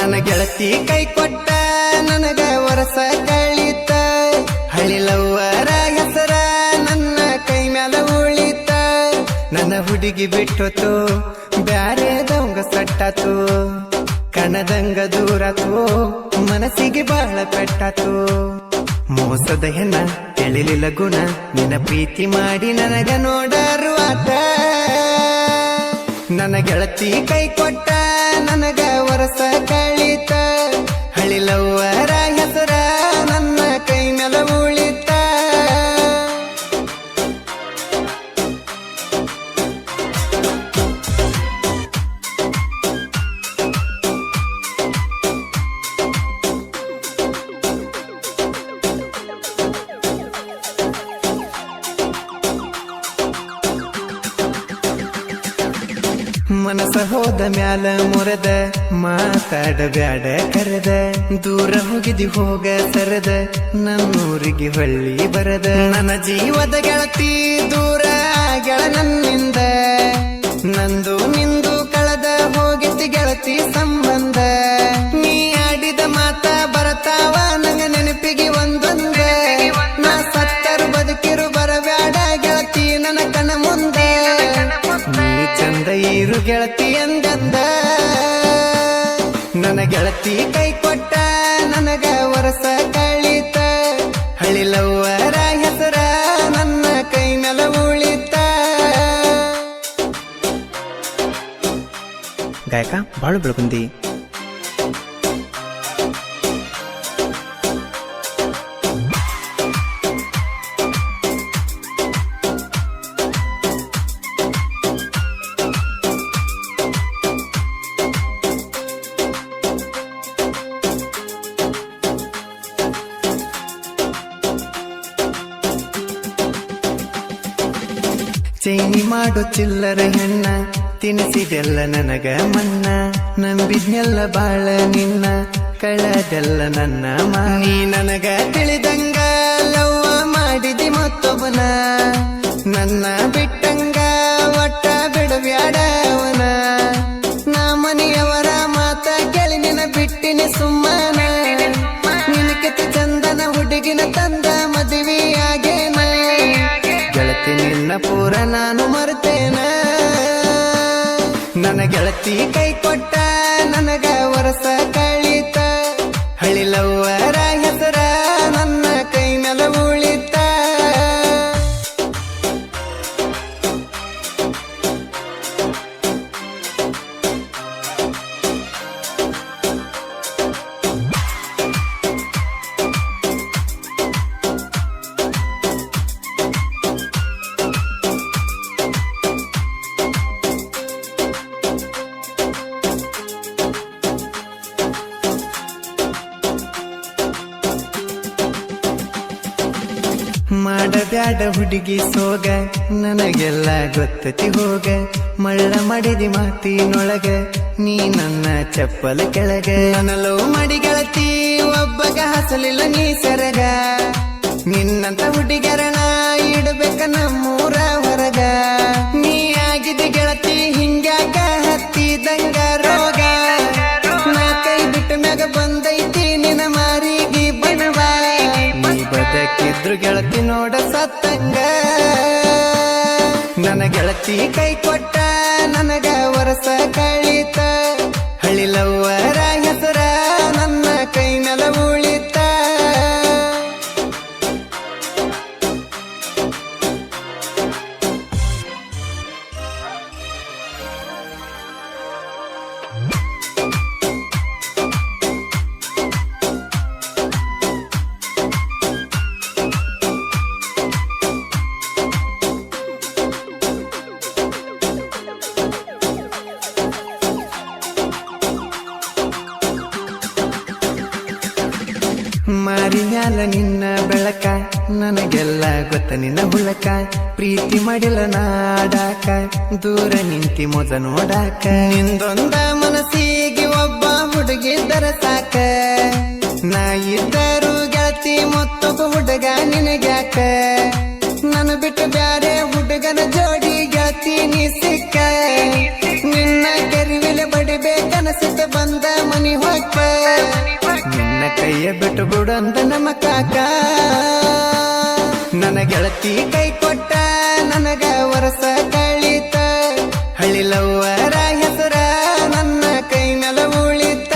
ನನ್ನ ಗೆಳತಿ ಕೈ ಕೊಟ್ಟ ನನಗ ವರಸ ಕಳಿತ ಹಳಿಲವ್ವರ ಹೆಸರ ನನ್ನ ಕೈ ಮ್ಯಾಲ ಉಳಿತ ನನ್ನ ಹುಡುಗಿ ಬಿಟ್ಟೋತು ಬ್ಯಾರೆದವಂಗ ಸಟ್ಟಾತು ಕಣದಂಗ ದೂರಾತು ಮನಸ್ಸಿಗೆ ಬಹಳ ಪೆಟ್ಟಾತು ಮೋಸದ ಹೆಣ್ಣ ತಿಳಿಲಿಲ್ಲ ಗುಣ ನಿನ್ನ ಪ್ರೀತಿ ಮಾಡಿ ನನಗ ನೋಡರು ಆಟ ನನ್ನ ಗೆಳತಿ ಕೈ ಕೊಟ್ಟ ನನಗ ವರಸ ಕಳಿತ ಹಳಿಲವ್ವರ ಹೆಸರ ನನ್ನ ಕೈ ಮ್ಯಾಲ ಉಳಿತ ಮನಸ ಹೋದ ಮ್ಯಾಲ ಮುರದ ಮಾತಾಡ ಬ್ಯಾಡ ಕರೆದ ದೂರ ಹೋಗಿದಿ ಹೋಗ ಸರದ ನನ್ನೂರಿಗೆ ಹೊಳ್ಳಿ ಬರದ ನನ್ನ ಜೀವದ ಗೆಳತಿ ದೂರ ಗೆಳ ನನ್ನಿಂದ ನಂದು ನಿಂದು ಕಳೆದ ಹೋಗಿತಿ ಗೆಳತಿ ಸಂಬಂಧ ನೀ ಆಡಿದ ಮಾತ ಬರತಾವ ನಂಗ ನೆನಪಿಗೆ ಒಂದೊಂದ ನಾ ಸತ್ತರು ಬದುಕಿರು ಬರಬ್ಯಾಡ ಗೆಳತಿ ನನ್ನ ಕಣ್ಣ ಮುಂದೆ ನೀ ಚಂದ ಇರು ಗೆಳತಿ ಅಂದಂದ ನನ್ನ ಗೆಳತಿ ಕೈ ಕೊಟ್ಟ ನನಗ ವರಸ ಕಳಿತ ಹಳಿಲವ್ವರ ಹೆಸರ ನನ್ನ ಕೈ ಮ್ಯಾಲ ಉಳಿತ ಗಾಯಕ ಬಾಳು ಬೆಳಗುಂದಿ ಚೈನಿ ಮಾಡೋ ಚಿಲ್ಲರ ಹೆಣ್ಣ ತಿನಿಸಿದೆಲ್ಲ ನನಗ ಮನ್ನ ನಂಬಿದ್ನೆಲ್ಲ ಬಾಳ ನಿನ್ನ ಕಳದೆಲ್ಲ ನನ್ನ ನೀ ನನಗ ತಿಳಿದಂಗ ಲವ್ವ ಮಾಡಿದಿ ಮತ್ತೊಬ್ಬನ ನನ್ನ ಬಿಟ್ಟಂಗ ಒಟ್ಟ ಬಿಡಬ್ಯಾಡವನ ನಾ ಮನೆಯವರ ಮಾತ ಕೇಳಿ ನಿನ ಬಿಟ್ಟಿನಿ ಸುಮ್ಮನ ನಿನಕಿತ ಚಂದನ ಹುಡುಗಿನ ತಂದ ಮದುವೆಯಾಗೇನ ಗೆಳತಿ ನಿನ್ನ ಪೂರ ನಾನು ಮರ್ತೇನ ನನ್ನ ಗೆಳತಿ ಕೈ ಕೊಟ್ಟ ನನಗ ವರಸ ಕಳಿತ ಹಳಿಲವ್ವರ ಹೆಸರ ನನ್ನ ಕೈ ಮ್ಯಾಲ ಉಳಿತ ಮಾಡಬ್ಯಾಡ ಹುಡುಗಿ ಸೋಗ ನನಗೆಲ್ಲ ಗೊತ್ತತಿ ಹೋಗ ಮಳ್ಳ ಮಾಡಿದಿ ಮಾತಿನೊಳಗ ನೀ ನನ್ನ ಚಪ್ಪಲ ಕೆಳಗ ನನಲೋ ಮಾಡಿ ಗೆಳತಿ ಒಬ್ಬಗ ಹಸಲಿಲ್ಲ ನೀ ಸೆರಗ ನಿನ್ನಂತ ಹುಡುಗರಣ ಇಡಬೇಕ ನಮ್ಮೂರ ಹೊರಗ ನೀ ಆಗಿದ ಗೆಳತಿ ಹಿಂಗ್ಯಾಕ ಹತ್ತಿದಂಗ ರೋಗ ನಾ ಕೈ ಬಿಟ್ಟ ಮ್ಯಾಗ ಬಂದೈತಿ ನಿನ ಮಾರಿಗೆ ಬಣವ ನೀ ಬದಕಿದ್ರು ಗೆಳತಿ ನೋಡ ಸತ್ತಂಗ ನನ್ನ ಗೆಳತಿ ಕೈ ಕೊಟ್ಟ ನನಗ ವರಸ ಕಳಿತ ಹಳಿಲವ್ವರ ಹೆಸರ ನನ್ನ ಕೈ ಮ್ಯಾಲ ಉಳಿತ ಮಾರಿಯಾಲ ನಿನ್ನ ಬೆಳಕ ನನಗೆಲ್ಲ ಗೊತ್ತ ನಿನ್ನ ಹುಳಕ ಪ್ರೀತಿ ಮಾಡಿಲ್ಲ ನಾಡಾಕ ದೂರ ನಿಂತಿ ಮೊದ ನೋಡಾಕ ನಿಂದೊಂದ ಮನಸ್ಸಿಗೆ ಒಬ್ಬ ಹುಡುಗಿದ್ದರ ಸಾಕ ನಾ ಇದ್ದರು ಗೆಳತಿ ಮತ್ತೊಬ್ಬ ಹುಡುಗ ನಿನಗ್ಯಾಕ ನನ್ನ ಬಿಟ್ಟು ಬ್ಯಾರೆ ಹುಡುಗನ ಜೋಡಿ ಗೆಳತಿ ನೀ ಸಿಕ್ಕ ನಿನ್ನ ಕೆರಿವಿಲೆ ಬಡಿಬೇಕನ ಸಿಟ್ಟ ಬಂದ ಮನಿ ಹೊಕ್ಕ ನಿನ್ನ ಕೈಯ ಬಿಟ್ಟು ಬಿಡಂದ ನಮ್ಮ ಕಾಕ ನನ್ನ ಗೆಳತಿ ಕೈ ಕೊಟ್ಟ ನನಗ ವರಸ ಕಳಿತ ಹಳ್ಳಿಲವ್ವರ ಹೆಸರ ನನ್ನ ಕೈ ನೆಲ ಉಳಿತ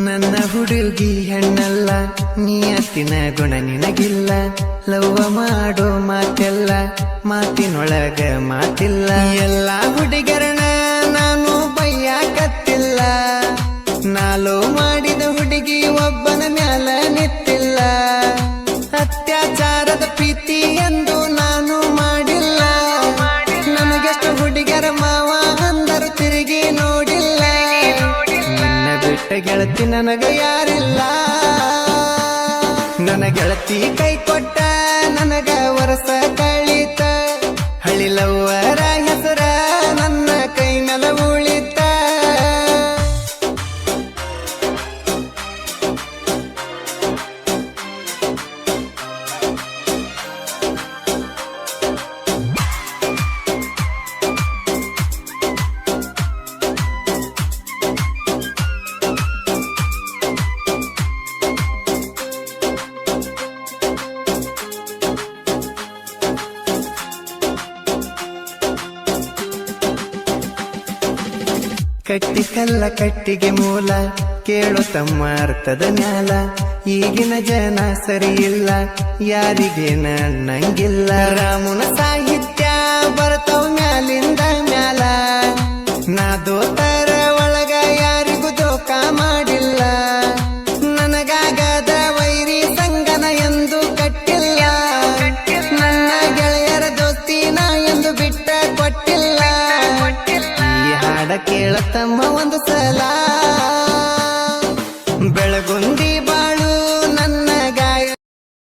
ನನ್ನ ಹುಡುಗಿ ಹೆಣ್ಣಲ್ಲ ನಿಯತ್ತಿನ ಗುಣ ನಿನಗಿಲ್ಲ ಲವ್ವ ಮಾಡೋ ಮಾತೆಲ್ಲ ಮಾತಿನೊಳಗ ಮಾತಿಲ್ಲ ಎಲ್ಲ ಹುಡುಗರನ ನಾನು ಬಯ್ಯಾಕತ್ತಿಲ್ಲ ನಾಲೋ ಮಾಡಿದ ಹುಡುಗಿ ಒಬ್ಬನ ಮ್ಯಾಲ ನಿತ್ತಿಲ್ಲ ಅತ್ಯಾಚಾರದ ಪ್ರೀತಿ ಎಂದು ನಾನು ಮಾಡಿಲ್ಲ ನನಗೆಷ್ಟು ಹುಡುಗರ ಮಾವ ಅಂದರು ತಿರುಗಿ ನೋಡಿಲ್ಲ ನನ್ನ ಬಿಟ್ಟ ಗೆಳತಿ ನನಗ ಯಾರಿಲ್ಲ ನನ್ನ ಗೆಳತಿ ಕೈ ಕೊಟ್ಟ ನನಗ ವರಸ ಕಳಿತ ಹಳ್ಳಿಲವ್ವರ ಹೆಸರ ನನ್ನ ಕೈ ನೆಲ ಉಳಿತ ಕಟ್ಟಿ ಕಲ್ಲ ಕಟ್ಟಿಗೆ ಮೂಲ ಕೇಳು ತಮ್ಮ ಅರ್ಥದ ಮ್ಯಾಲ ಈಗಿನ ಜನ ಸರಿ ಇಲ್ಲ ಯಾರಿಗೇನ ನಂಗಿಲ್ಲ ರಾಮನ ಸಾಹಿತ್ಯ ಬರ್ತವ ಮ್ಯಾಲಿಂದ ಮ್ಯಾಲ ನಾ ದೋತರ ಒಳಗ ಯಾರಿಗೂ ದೋಖ ಮಾಡಿಲ್ಲ ನನಗಾಗದ ವೈರಿ ಸಂಗನ ಎಂದು ಕಟ್ಟಿಲ್ಲ ನನ್ನ ಗೆಳೆಯರ ದೋಸ್ತಿನ ಎಂದು ಬಿಟ್ಟ ಕೊಟ್ಟಿಲ್ಲ ಈ ಹಾಡ ಕೇಳತಮ್ಮ ಒಂದು ಸಲ ಬೆಳಗುಂದಿ